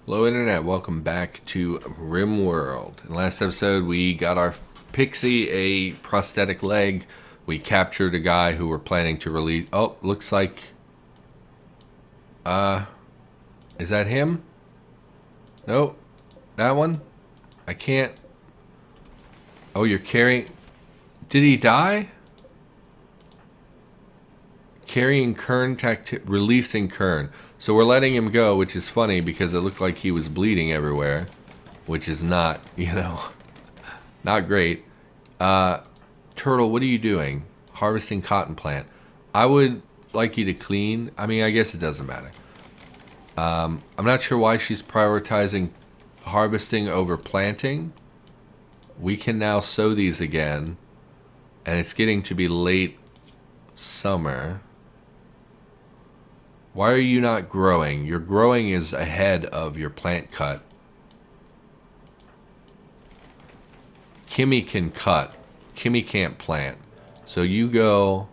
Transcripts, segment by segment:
Hello Internet, welcome back to RimWorld. In the last episode we got our Pixie a prosthetic leg. We captured a guy who we're planning to release. Oh, looks like... is that him? No, that one? I can't... Oh, you're carrying... Did he die? Carrying Kern, releasing Kern. So we're letting him go, which is funny because it looked like he was bleeding everywhere, which is not, not great. Turtle, what are you doing? Harvesting cotton plant. I would like you to clean. I mean, I guess it doesn't matter. I'm not sure why she's prioritizing harvesting over planting. We can now sow these again, and it's getting to be late summer. Why are you not growing? Your growing is ahead of your plant cut. Kimmy can cut. Kimmy can't plant. So you go.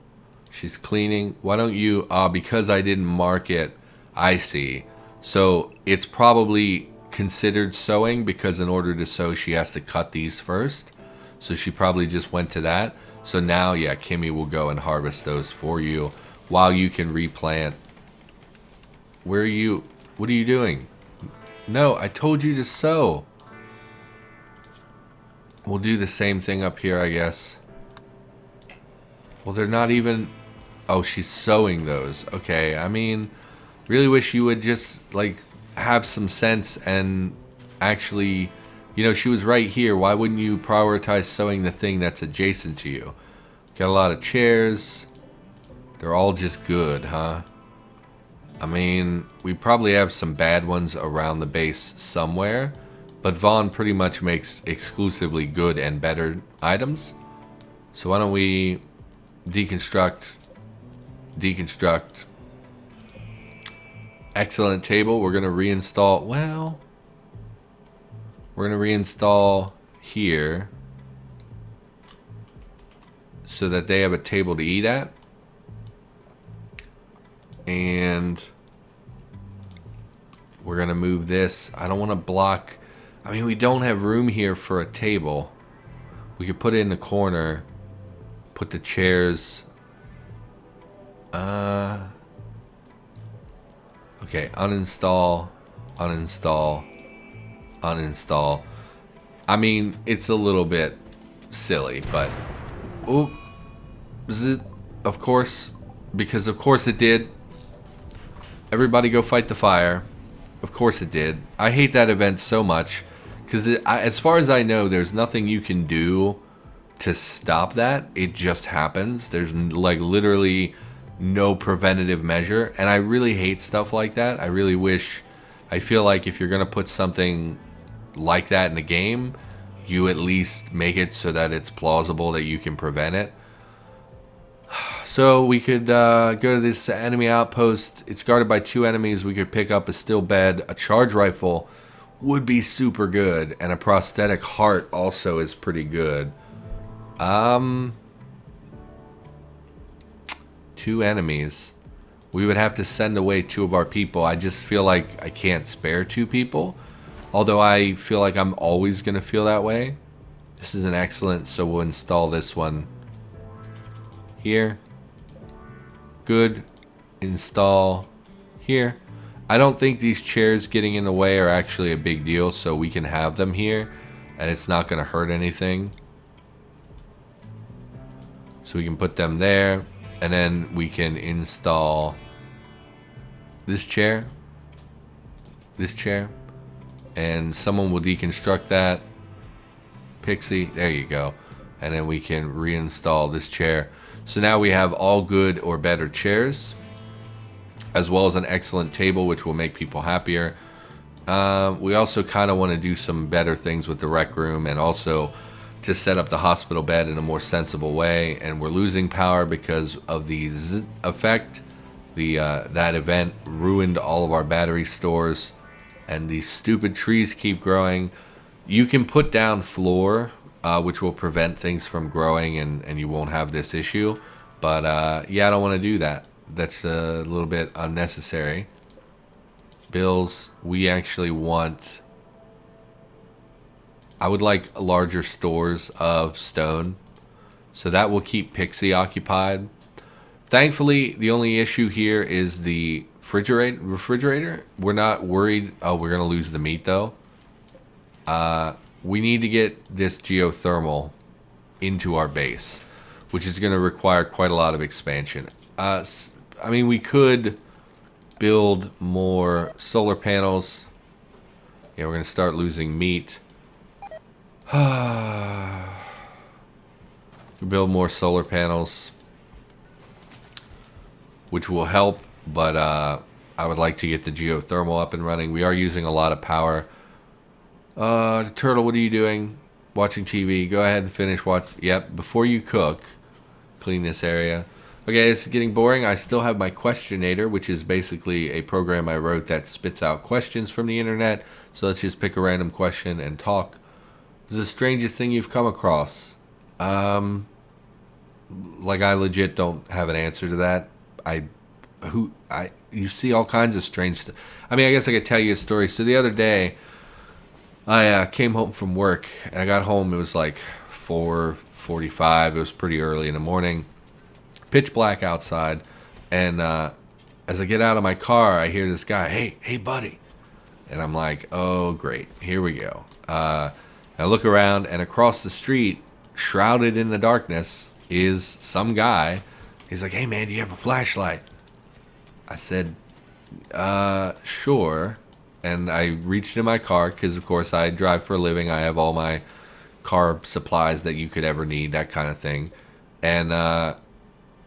She's cleaning. Why don't you... because I didn't mark it. I see. So it's probably considered sowing because in order to sow, she has to cut these first. So she probably just went to that. So now, yeah, Kimmy will go and harvest those for you while you can replant. Where are you? What are you doing? No, I told you to sow. We'll do the same thing up here, I guess. Well, they're not even... Oh, she's sowing those. Okay, I mean, really wish you would just, like, have some sense and actually... she was right here. Why wouldn't you prioritize sowing the thing that's adjacent to you? Got a lot of chairs. They're all just good, huh? I mean, we probably have some bad ones around the base somewhere, but Vaughn pretty much makes exclusively good and better items. So why don't we deconstruct. Excellent table. We're going to reinstall, well, we're going to reinstall here so that they have a table to eat at. And we're going to move this. I don't want to block. I mean, we don't have room here for a table. We could put it in the corner. Put the chairs. Okay, uninstall. Uninstall. Uninstall. I mean, it's a little bit silly, but... Oh, is it? Of course, because of course it did. Everybody go fight the fire. Of course it did. I hate that event so much because as far as I know, there's nothing you can do to stop that. It just happens. There's like literally no preventative measure, and I really hate stuff like that. I really wish... I feel like if you're gonna put something like that in a game, you at least make it so that it's plausible that you can prevent it. So we could go to this enemy outpost. It's guarded by 2 enemies. We could pick up a steel bed. A charge rifle would be super good. And a prosthetic heart also is pretty good. 2 enemies. We would have to send away 2 of our people. I just feel like I can't spare 2 people. Although I feel like I'm always going to feel that way. This is an excellent, so we'll install this one here. Good. Install here. I don't think these chairs getting in the way are actually a big deal, so we can have them here and it's not going to hurt anything. So we can put them there, and then we can install this chair, and someone will deconstruct that. Pixie, there you go. And then we can reinstall this chair. So now we have all good or better chairs, as well as an excellent table, which will make people happier. We also kind of want to do some better things with the rec room, and also to set up the hospital bed in a more sensible way. And we're losing power because of the Z effect. That event ruined all of our battery stores, and these stupid trees keep growing. You can put down floor, which will prevent things from growing, and you won't have this issue. But yeah, I don't want to do that. That's a little bit unnecessary. bills. We actually want... I would like larger stores of stone. So that will keep Pixie occupied. Thankfully, the only issue here is the refrigerator. We're not worried. Oh, we're going to lose the meat, though. We need to get this geothermal into our base, which is going to require quite a lot of expansion. I mean, we could build more solar panels. Yeah, we're going to start losing meat. Build more solar panels, which will help, but I would like to get the geothermal up and running. We are using a lot of power. Turtle, what are you doing? Watching TV. Go ahead and finish watch. Yep, before you cook, clean this area. Okay, it's getting boring. I still have my Questionator, which is basically a program I wrote that spits out questions from the internet. So let's just pick a random question and talk. What's the strangest thing you've come across? Like, I legit don't have an answer to that. You see all kinds of strange stuff. I mean, I guess I could tell you a story. So the other day, I came home from work, and I got home, it was like 4:45. It was pretty early in the morning. Pitch black outside, and as I get out of my car, I hear this guy, hey, buddy. And I'm like, oh, great, here we go. I look around, and across the street, shrouded in the darkness, is some guy. He's like, hey, man, do you have a flashlight? I said, sure. And I reached in my car, because, of course, I drive for a living. I have all my car supplies that you could ever need, that kind of thing. And,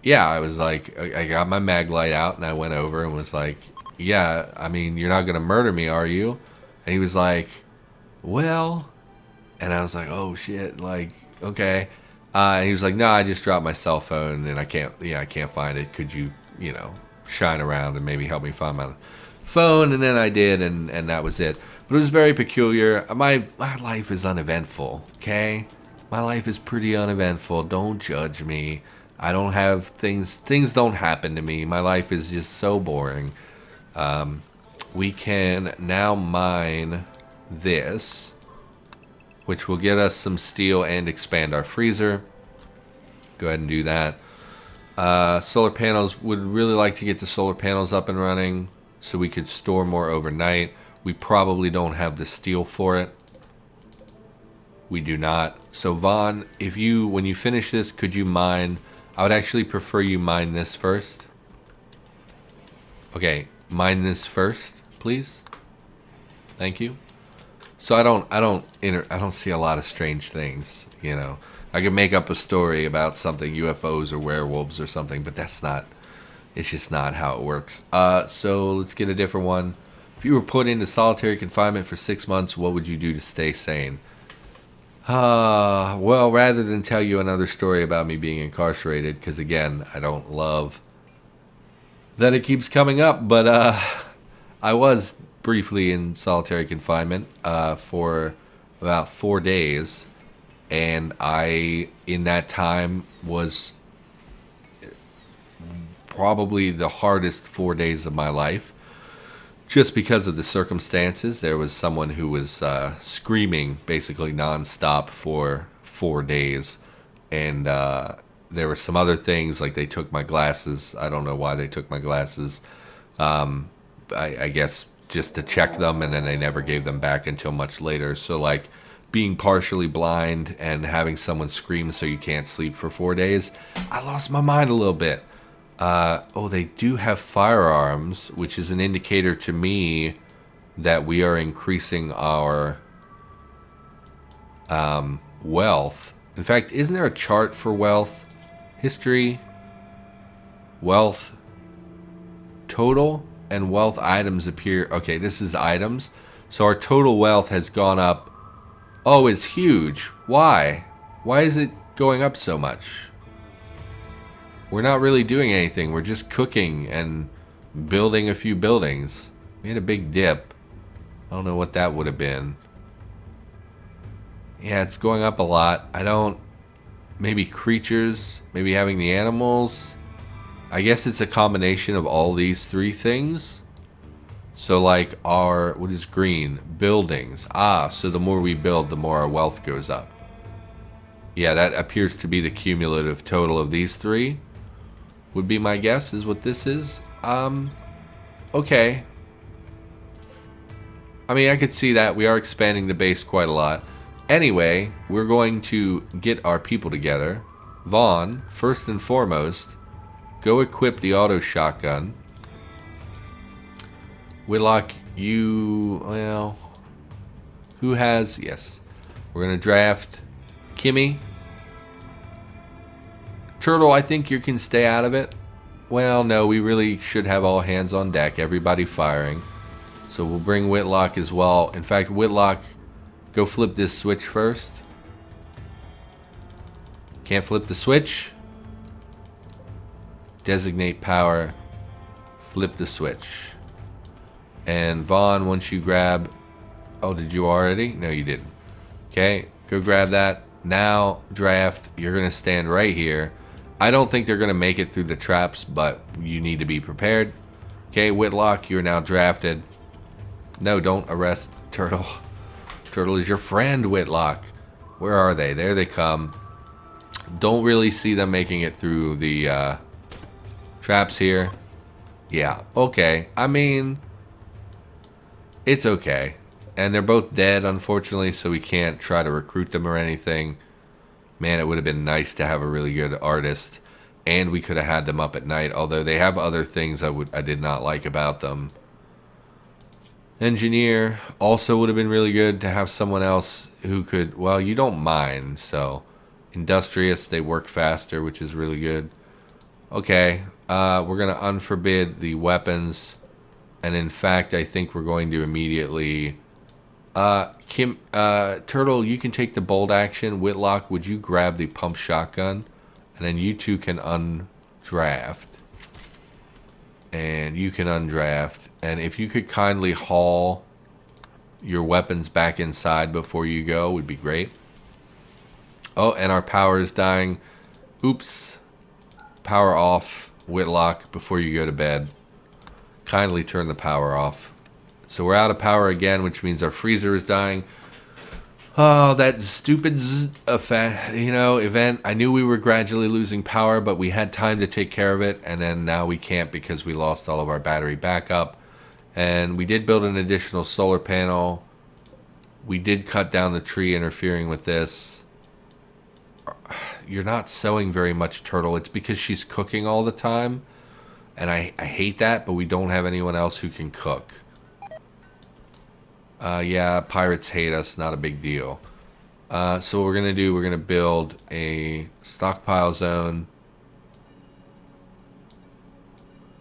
yeah, I was like, I got my mag light out, and I went over and was like, yeah, I mean, you're not going to murder me, are you? And he was like, well... And I was like, oh, shit, like, okay. And he was like, no, I just dropped my cell phone, and I can't find it. Could you, shine around and maybe help me find my phone? And then I did, and that was it. But it was very peculiar. My life is uneventful, okay? My life is pretty uneventful. Don't judge me. I don't have things don't happen to me. My life is just so boring. We can now mine this, which will get us some steel and expand our freezer. Go ahead and do that. Solar panels, would really like to get the solar panels up and running so we could store more overnight. We probably don't have the steel for it. We do not. So Vaughn, when you finish this, could you mine? I would actually prefer you mine this first. Okay, mine this first, please. Thank you. So I don't see a lot of strange things, I could make up a story about something, UFOs or werewolves or something, but it's just not how it works. So let's get a different one. If you were put into solitary confinement for 6 months, what would you do to stay sane? Well, rather than tell you another story about me being incarcerated, because again, I don't love that it keeps coming up, but I was briefly in solitary confinement for about 4 days, and I, in that time, was probably the hardest 4 days of my life, just because of the circumstances. There was someone who was screaming basically nonstop for 4 days, and there were some other things, like they took my glasses. I don't know why they took my glasses. I guess just to check them, and then they never gave them back until much later. So like being partially blind and having someone scream so you can't sleep for 4 days, I lost my mind a little bit. They do have firearms, which is an indicator to me that we are increasing our wealth. In fact, isn't there a chart for wealth? History, wealth, total, and wealth items appear. Okay, this is items. So our total wealth has gone up. Oh, it's huge. Why? Why is it going up so much? We're not really doing anything. We're just cooking and building a few buildings. We had a big dip. I don't know what that would have been. Yeah, it's going up a lot. Maybe creatures, maybe having the animals. I guess it's a combination of all these three things. So like our, what is green? Buildings. Ah, so the more we build, the more our wealth goes up. Yeah, that appears to be the cumulative total of these three. Would be my guess is what this is. Okay. I mean, I could see that. We are expanding the base quite a lot. Anyway, we're going to get our people together. Vaughn, first and foremost, go equip the auto shotgun. Whitlock, you, well, who has, yes. We're going to draft Kimmy. Turtle, I think you can stay out of it. Well, no, we really should have all hands on deck, everybody firing. So we'll bring Whitlock as well. In fact, Whitlock, go flip this switch first. Can't flip the switch. Designate power. Flip the switch. And Vaughn, once you grab... Oh, did you already? No, you didn't. Okay, go grab that. Now, draft. You're going to stand right here. I don't think they're going to make it through the traps, but you need to be prepared. Okay, Whitlock, you're now drafted. No, don't arrest Turtle. Turtle is your friend, Whitlock. Where are they? There they come. Don't really see them making it through the traps here. Yeah, okay. I mean, it's okay. And they're both dead, unfortunately, so we can't try to recruit them or anything. Man, it would have been nice to have a really good artist. And we could have had them up at night, although they have other things I did not like about them. Engineer also would have been really good to have someone else who could, well, you don't mind, so industrious, they work faster, which is really good. Okay, we're going to unforbid the weapons, and in fact, I think we're going to immediately, Turtle, you can take the bold action. Whitlock, would you grab the pump shotgun, and then you two can undraft. And you can undraft. And if you could kindly haul your weapons back inside before you go, would be great. Oh, and our power is dying. Oops. Power off, Whitlock, before you go to bed. Kindly turn the power off. So we're out of power again, which means our freezer is dying. Oh, that stupid event. I knew we were gradually losing power, but we had time to take care of it, and then now we can't because we lost all of our battery backup. And we did build an additional solar panel. We did cut down the tree interfering with this. You're not sewing very much, Turtle. It's because she's cooking all the time, and I hate that, but we don't have anyone else who can cook. Yeah, pirates hate us, not a big deal. So what we're going to do, we're going to build a stockpile zone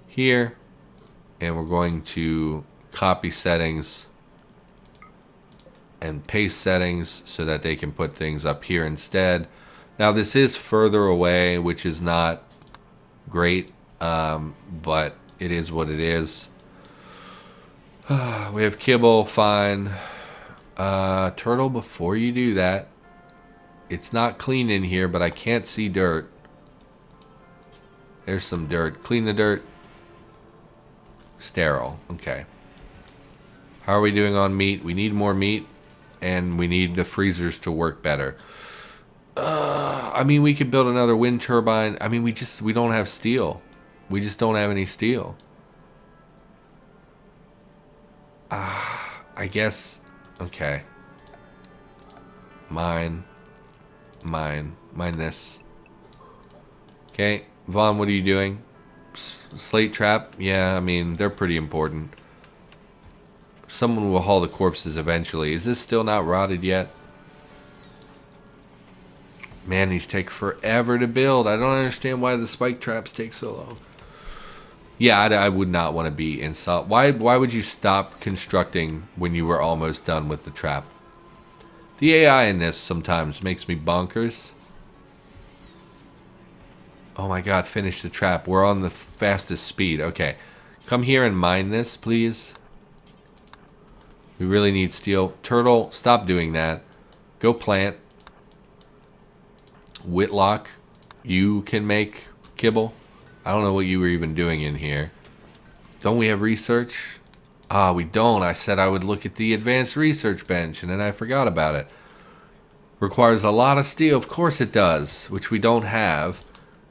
here. And we're going to copy settings and paste settings so that they can put things up here instead. Now this is further away, which is not great, but it is what it is. We have kibble, fine. Turtle, before you do that, it's not clean in here, but I can't see dirt. There's some dirt. Clean the dirt. Sterile. Okay. How are we doing on meat? We need more meat, and we need the freezers to work better. I mean, we could build another wind turbine. I mean, we don't have steel. We just don't have any steel. I guess, okay. Mine this. Okay, Vaughn, what are you doing? Slate trap? Yeah, I mean, they're pretty important. Someone will haul the corpses eventually. Is this still not rotted yet? Man, these take forever to build. I don't understand why the spike traps take so long. Yeah, I would not want to be in salt. Why would you stop constructing when you were almost done with the trap? The AI in this sometimes makes me bonkers. Oh my god, finish the trap. We're on the fastest speed. Okay. Come here and mine this, please. We really need steel. Turtle, stop doing that. Go plant. Whitlock, you can make kibble. I don't know what you were even doing in here. Don't we have research? Ah, we don't. I said I would look at the advanced research bench, and then I forgot about it. Requires a lot of steel. Of course it does, which we don't have.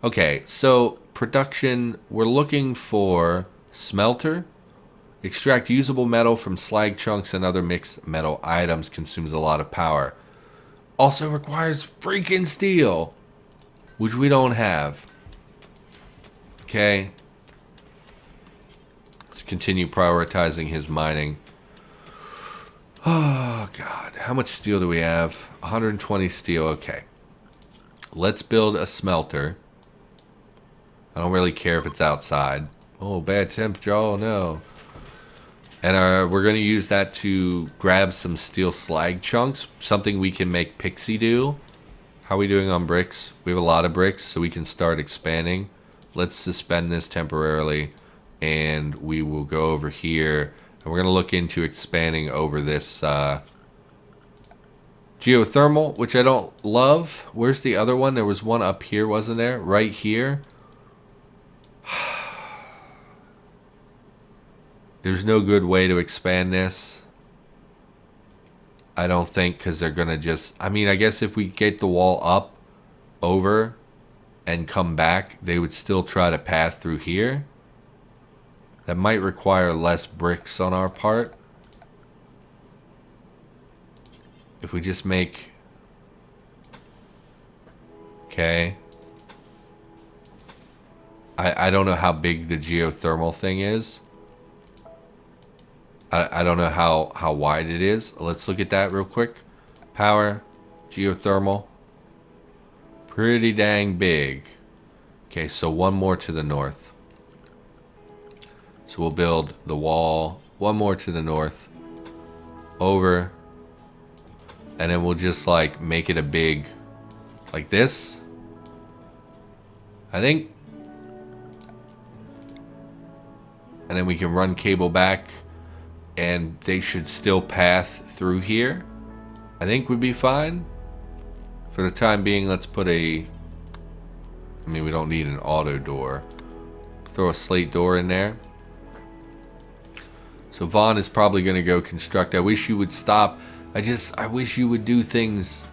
Okay, so production, we're looking for smelter. Extract usable metal from slag chunks and other mixed metal items. Consumes a lot of power. Also requires freaking steel, which we don't have. Okay. Let's continue prioritizing his mining. Oh, God. How much steel do we have? 120 steel. Okay. Let's build a smelter. I don't really care if it's outside. Oh, bad temperature. Oh, no. And we're going to use that to grab some steel slag chunks. Something we can make Pixie do. How are we doing on bricks? We have a lot of bricks, so we can start expanding. Let's suspend this temporarily. And we will go over here. And we're going to look into expanding over this geothermal, which I don't love. Where's the other one? There was one up here, wasn't there? Right here. There's no good way to expand this. I don't think, because they're going to just... I mean, I guess if we get the wall up, over, and come back, they would still try to pass through here. That might require less bricks on our part. If we just make... Okay. I don't know how big the geothermal thing is. I don't know how wide it is. Let's look at that real quick. Power, geothermal. Pretty dang big. Okay, so one more to the north. So we'll build the wall. One more to the north. Over. And then we'll just like make it a big, like this. I think. And then we can run cable back. And they should still pass through here. I think would be fine. For the time being, let's put a... I mean, we don't need an auto door. Throw a slate door in there. So Vaughn is probably going to go construct. I wish you would stop. I wish you would do things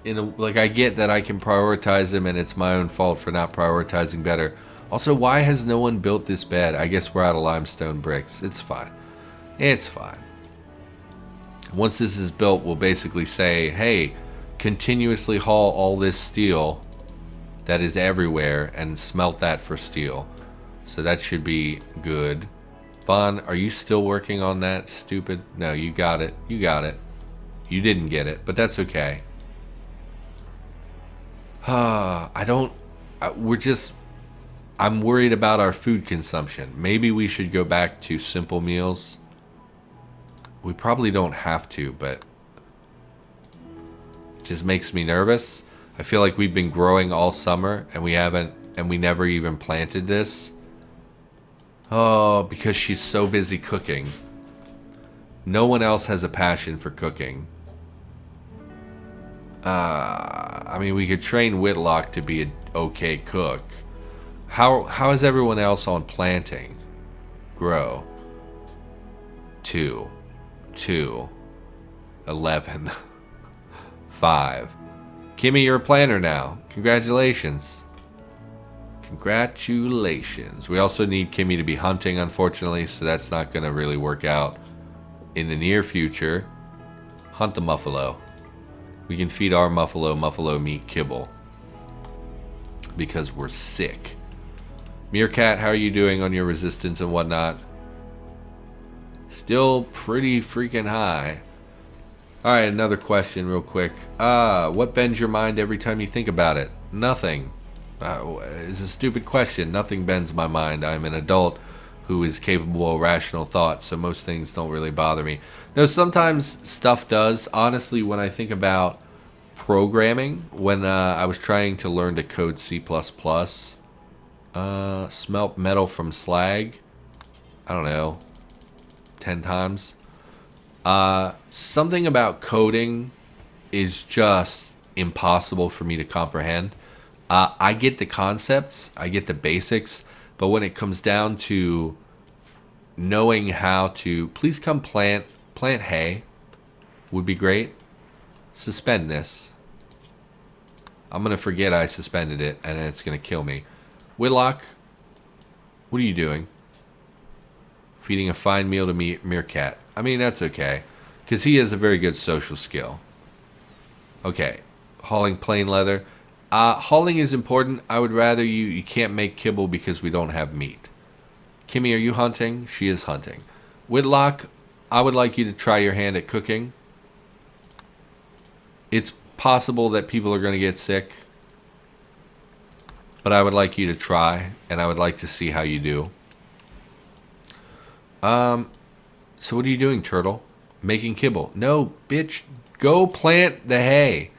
in a... Like, I get that I can prioritize them and it's my own fault for not prioritizing better. Also, why has no one built this bed? I guess we're out of limestone bricks. It's fine. It's fine. Once this is built, we'll basically say, hey, continuously haul all this steel that is everywhere and smelt that for steel. So that should be good. Vaughn, are you still working on that, stupid? No, you got it. You got it. You didn't get it, but that's okay. I'm worried about our food consumption. Maybe we should go back to simple meals. We probably don't have to, but it just makes me nervous. I feel like we've been growing all summer and we never even planted this. Oh, because she's so busy cooking. No one else has a passion for cooking. I mean, we could train Whitlock to be an okay cook. How is everyone else on planting? Grow. 2, 11, 5. Kimmy, you're a planner now. Congratulations. Congratulations. We also need Kimmy to be hunting, unfortunately, so that's not going to really work out in the near future. Hunt the muffalo. We can feed our muffalo meat kibble. Because we're sick. Meerkat, how are you doing on your resistance and whatnot? Still pretty freaking high. Alright, another question real quick. What bends your mind every time you think about it? Nothing. It's a stupid question. Nothing bends my mind. I'm an adult who is capable of rational thought, so most things don't really bother me. No, sometimes stuff does. Honestly, when I think about programming, when I was trying to learn to code C++, smelt metal from slag, I don't know, 10 times. Something about coding is just impossible for me to comprehend. I get the concepts, I get the basics, but when it comes down to knowing how to... Please come plant hay would be great. Suspend this. I'm going to forget I suspended it, and it's going to kill me. Whitlock, what are you doing? Feeding a fine meal to Meerkat. I mean, that's okay, because he has a very good social skill. Okay, hauling plain leather. Hauling is important. I would rather you can't make kibble because we don't have meat. Kimmy, are you hunting? She is hunting. Whitlock, I would like you to try your hand at cooking. It's possible that people are going to get sick, but I would like you to try, and I would like to see how you do. So what are you doing, Turtle? Making kibble. No, bitch, go plant the hay.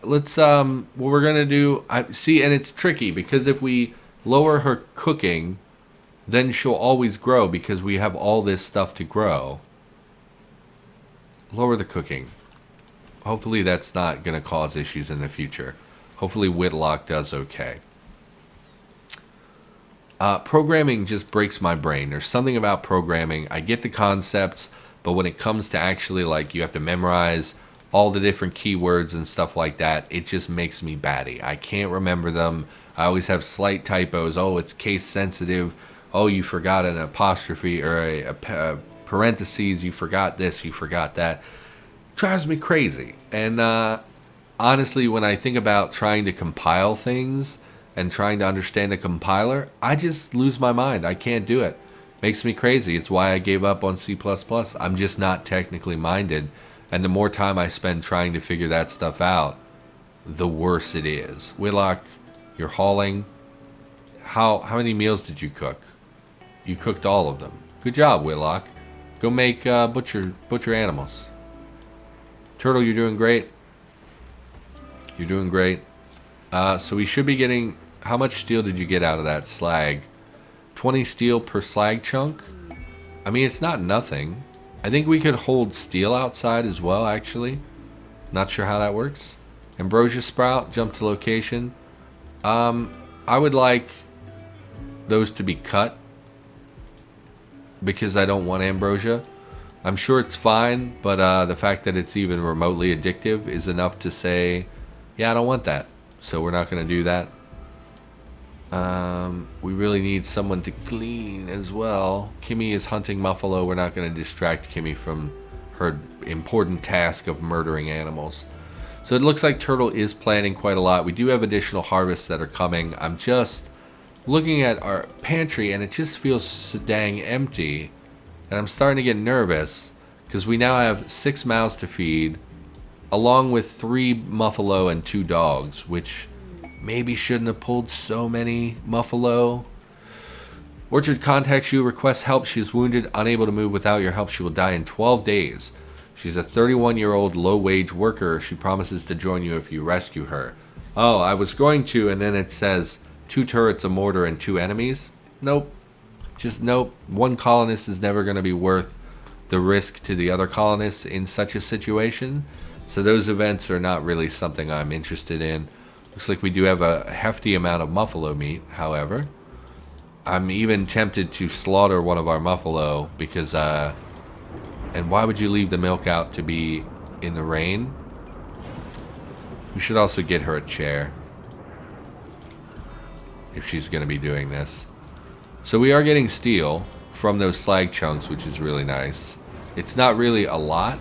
Let's, what we're going to do, see, and it's tricky, because if we lower her cooking, then she'll always grow, because we have all this stuff to grow. Lower the cooking. Hopefully that's not going to cause issues in the future. Hopefully Whitlock does okay. Programming just breaks my brain. There's something about programming. I get the concepts, but when it comes to actually, like, you have to memorize all the different keywords and stuff like that, it just makes me batty. I can't remember them. I always have slight typos. Oh, it's case sensitive. Oh, you forgot an apostrophe or a parentheses. You forgot this. You forgot that. Drives me crazy. And honestly, when I think about trying to compile things and trying to understand a compiler, I just lose my mind. I can't do it. Makes me crazy. It's why I gave up on C++. I'm just not technically minded. And the more time I spend trying to figure that stuff out, the worse it is. Whitlock, you're hauling. How many meals did you cook? You cooked all of them. Good job, Whitlock. Go make butcher animals. Turtle, you're doing great. You're doing great. So we should be getting... How much steel did you get out of that slag? 20 steel per slag chunk? I mean, it's not nothing. I think we could hold steel outside as well, actually. Not sure how that works. Ambrosia sprout, jump to location. I would like those to be cut, because I don't want ambrosia. I'm sure it's fine, but the fact that it's even remotely addictive is enough to say, yeah, I don't want that. So we're not going to do that. We really need someone to clean as well. Kimmy is hunting Muffalo. We're not going to distract Kimmy from her important task of murdering animals. So it looks like Turtle is planning quite a lot. We do have additional harvests that are coming. I'm just looking at our pantry, and it just feels so dang empty. And I'm starting to get nervous, because we now have 6 mouths to feed, along with 3 Muffalo and 2 dogs, which maybe shouldn't have pulled so many Muffalo. Orchard contacts you, requests help. She is wounded, unable to move. Without your help, she will die in 12 days. She's a 31-year-old low-wage worker. She promises to join you if you rescue her. Oh, I was going to, and then it says 2 turrets, a mortar, and 2 enemies. Nope. Just nope. 1 colonist is never going to be worth the risk to the other colonists in such a situation. So those events are not really something I'm interested in. Looks like we do have a hefty amount of Muffalo meat, however. I'm even tempted to slaughter one of our Muffalo because, and why would you leave the milk out to be in the rain? We should also get her a chair if she's going to be doing this. So we are getting steel from those slag chunks, which is really nice. It's not really a lot,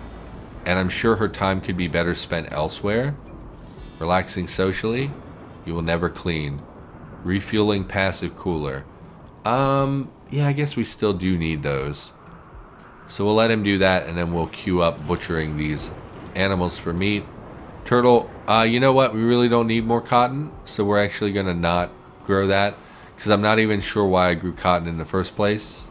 and I'm sure her time could be better spent elsewhere. Relaxing socially. You will never clean. Refueling passive cooler. Yeah, I guess we still do need those. So we'll let him do that, and then we'll queue up butchering these animals for meat. Turtle, you know what? We really don't need more cotton, so we're actually going to not grow that, because I'm not even sure why I grew cotton in the first place.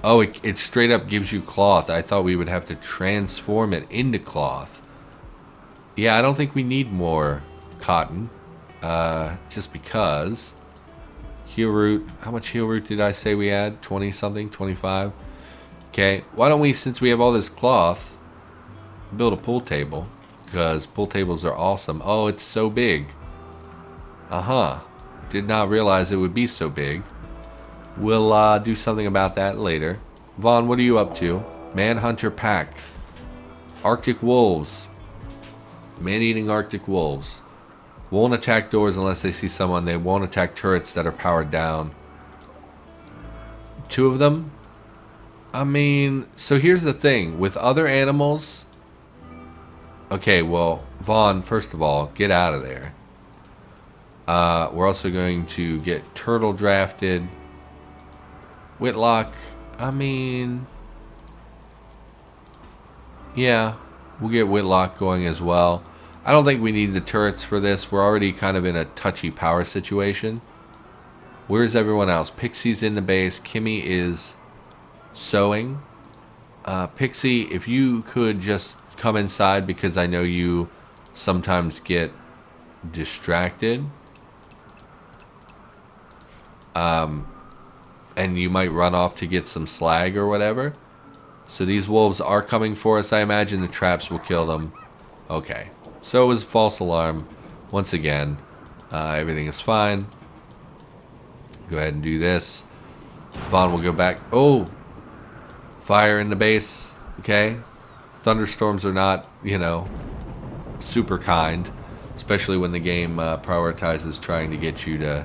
Oh, it straight up gives you cloth. I thought we would have to transform it into cloth. Yeah, I don't think we need more cotton, just because. Heel root, how much heel root did I say we had? 20 something, 25? Okay, why don't we, since we have all this cloth, build a pool table, because pool tables are awesome. Oh, it's so big. Uh-huh. Did not realize it would be so big. We'll do something about that later. Vaughn, what are you up to? Manhunter pack. Arctic wolves. Man-eating Arctic wolves. Won't attack doors unless they see someone. They won't attack turrets that are powered down. 2 of them? I mean, so here's the thing. With other animals... Okay, well, Vaughn, first of all, get out of there. We're also going to get Turtle drafted. Whitlock, I mean... Yeah, we'll get Whitlock going as well. I don't think we need the turrets for this. We're already kind of in a touchy power situation. Where's everyone else? Pixie's in the base. Kimmy is sewing. Pixie, if you could just come inside because I know you sometimes get distracted. And you might run off to get some slag or whatever. So these wolves are coming for us. I imagine the traps will kill them. Okay. So it was a false alarm. Once again, everything is fine. Go ahead and do this. Vaughn will go back. Oh! Fire in the base. Okay. Thunderstorms are not, you know, super kind. Especially when the game prioritizes trying to get you to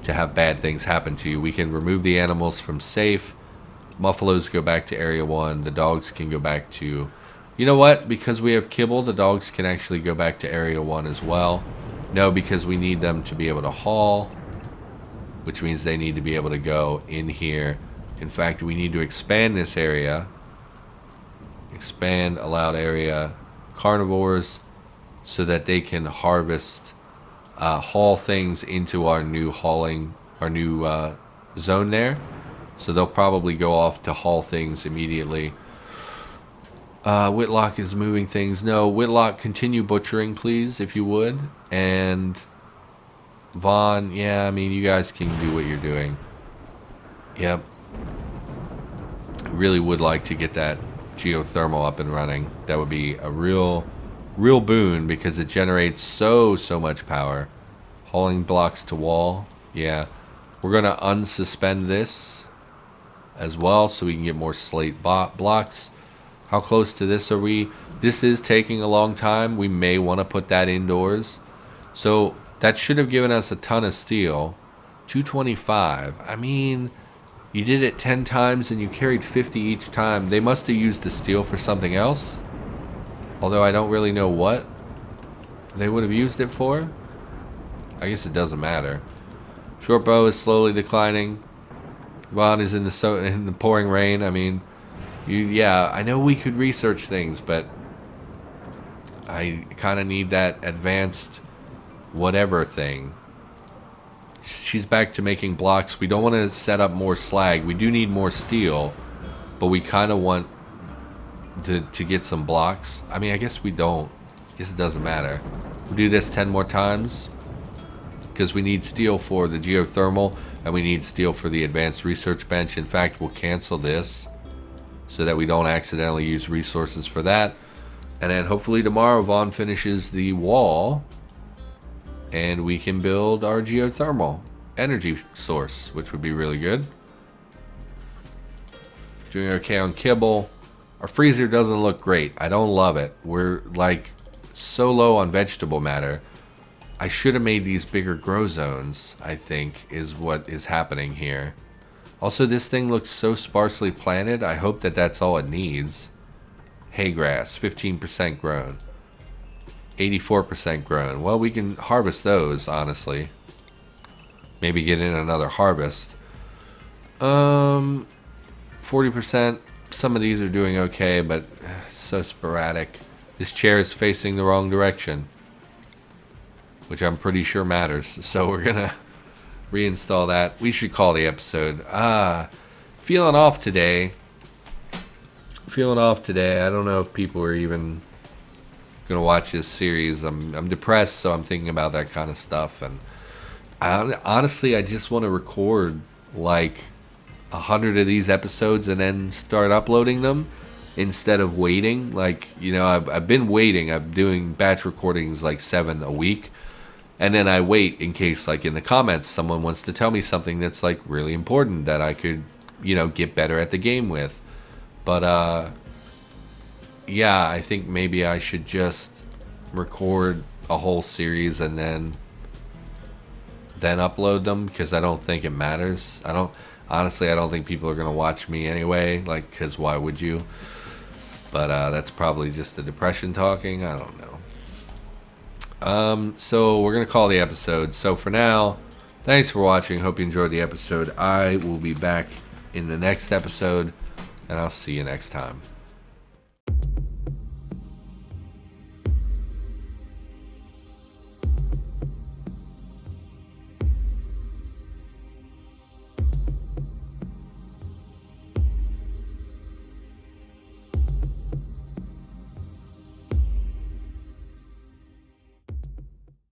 have bad things happen to you. We can remove the animals from safe. Muffaloes go back to Area 1. The dogs can go back to... You know what? Because we have kibble, the dogs can actually go back to Area 1 as well. No, because we need them to be able to haul. Which means they need to be able to go in here. In fact, we need to expand this area. Expand allowed area. Carnivores. So that they can harvest... haul things into our new hauling... Our new zone there. So they'll probably go off to haul things immediately. Whitlock is moving things. No, Whitlock, continue butchering, please, if you would. And Vaughn, yeah, I mean, you guys can do what you're doing. Yep. I really would like to get that geothermal up and running. That would be a real boon because it generates so much power. Hauling blocks to wall. Yeah. We're going to unsuspend this as well so we can get more slate blocks. How close to this are we? This is taking a long time. We may want to put that indoors. So that should have given us a ton of steel. 225. I mean, you did it 10 times and you carried 50 each time. They must have used the steel for something else. Although I don't really know what they would have used it for. I guess it doesn't matter. Short bow is slowly declining. Vaughn is in the pouring rain. I mean, yeah, I know we could research things, but I kind of need that advanced whatever thing. She's back to making blocks. We don't want to set up more slag. We do need more steel, but we kind of want to get some blocks. I mean, I guess we don't. I guess it doesn't matter. We'll do this 10 more times because we need steel for the geothermal and we need steel for the advanced research bench. In fact, we'll cancel this so that we don't accidentally use resources for that. And then hopefully tomorrow Vaughn finishes the wall and we can build our geothermal energy source, which would be really good. Doing okay on kibble. Our freezer doesn't look great. I don't love it. We're like so low on vegetable matter. I should have made these bigger grow zones, I think, is what is happening here. Also, this thing looks so sparsely planted. I hope that that's all it needs. Hay grass, 15% grown. 84% grown. Well, we can harvest those, honestly. Maybe get in another harvest. 40%. Some of these are doing okay, but so sporadic. This chair is facing the wrong direction, which I'm pretty sure matters. So we're gonna reinstall that. We should call the episode. Feeling off today. Feeling off today. I don't know if people are even gonna watch this series. I'm depressed, so I'm thinking about that kind of stuff. And honestly, I just want to record like 100 of these episodes and then start uploading them instead of waiting. Like, you know, I've been waiting. I'm doing batch recordings like 7 a week, And then I wait in case, like, in the comments, someone wants to tell me something that's, like, really important that I could, get better at the game with. But, yeah, I think maybe I should just record a whole series and then upload them, because I don't think it matters. Honestly, I don't think people are going to watch me anyway, like, because why would you? But that's probably just the depression talking. I don't know. So we're going to call the episode. So for now, thanks for watching. Hope you enjoyed the episode. I will be back in the next episode, and I'll see you next time.